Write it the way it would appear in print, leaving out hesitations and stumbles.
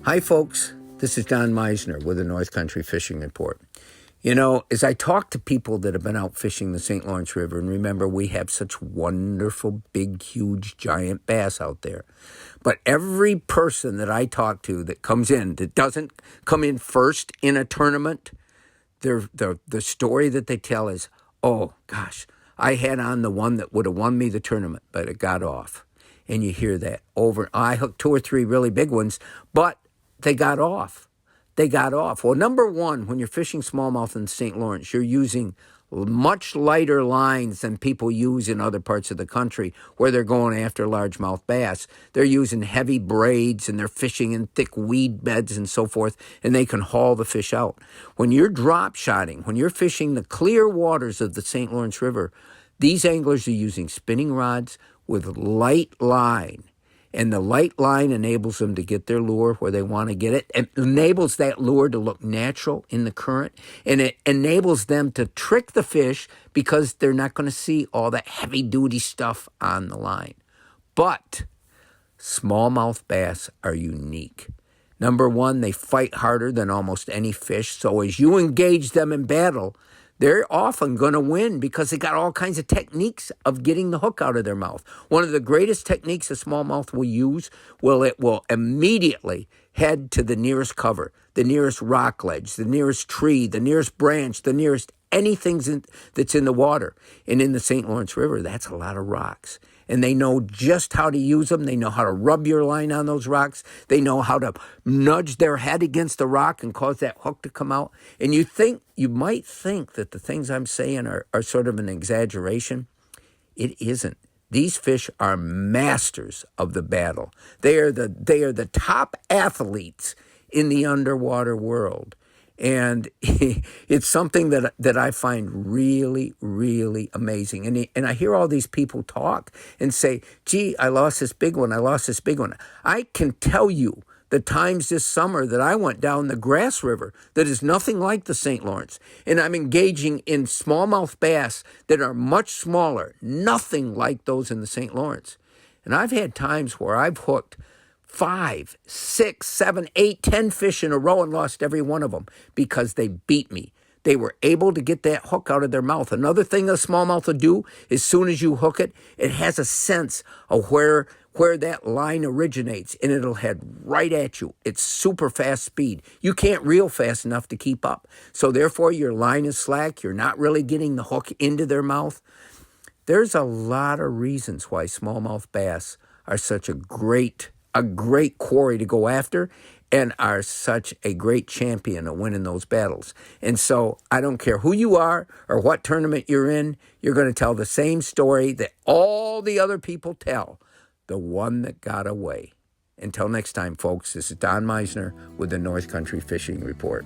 Hi, folks. This is Don Meisner with the North Country Fishing Report. You know, as I talk to people that have been out fishing the St. Lawrence River, and remember, we have such wonderful, big, huge, giant bass out there. But every person that I talk to that comes in, that doesn't come in first in a tournament, the story that they tell is, oh, gosh, I had on the one that would have won me the tournament, but it got off. And you hear that over. I hooked 2 or 3 really big ones, but they got off. They got off. Well, number one, when you're fishing smallmouth in the St. Lawrence, you're using much lighter lines than people use in other parts of the country where they're going after largemouth bass. They're using heavy braids and they're fishing in thick weed beds and so forth, and they can haul the fish out. When you're drop shotting, when you're fishing the clear waters of the St. Lawrence River, these anglers are using spinning rods with light line. And the light line enables them to get their lure where they want to get it. It enables that lure to look natural in the current. And it enables them to trick the fish because they're not going to see all that heavy-duty stuff on the line. But smallmouth bass are unique. Number one, they fight harder than almost any fish. So as you engage them in battle, they're often going to win because they got all kinds of techniques of getting the hook out of their mouth. One of the greatest techniques a smallmouth will use, it will immediately head to the nearest cover, the nearest rock ledge, the nearest tree, the nearest branch, the nearest anything that's in the water. And in the St. Lawrence River, that's a lot of rocks. And they know just how to use them. They know how to rub your line on those rocks. They know how to nudge their head against the rock and cause that hook to come out. And you might think that the things I'm saying are sort of an exaggeration. It isn't. These fish are masters of the battle. They are the top athletes in the underwater world. And it's something that I find really, really amazing. And I hear all these people talk and say, gee, I lost this big one. I can tell you the times this summer that I went down the Grass River that is nothing like the St. Lawrence. And I'm engaging in smallmouth bass that are much smaller, nothing like those in the St. Lawrence. And I've had times where I've hooked 5, 6, 7, 8, 10 fish in a row and lost every one of them because they beat me. They were able to get that hook out of their mouth. Another thing a smallmouth will do, as soon as you hook it, it has a sense of where that line originates, and it'll head right at you. It's super fast speed. You can't reel fast enough to keep up. So therefore, your line is slack. You're not really getting the hook into their mouth. There's a lot of reasons why smallmouth bass are such a great quarry to go after and are such a great champion of winning those battles. And so I don't care who you are or what tournament you're in, you're going to tell the same story that all the other people tell, the one that got away. Until next time, folks, this is Don Meisner with the North Country Fishing Report.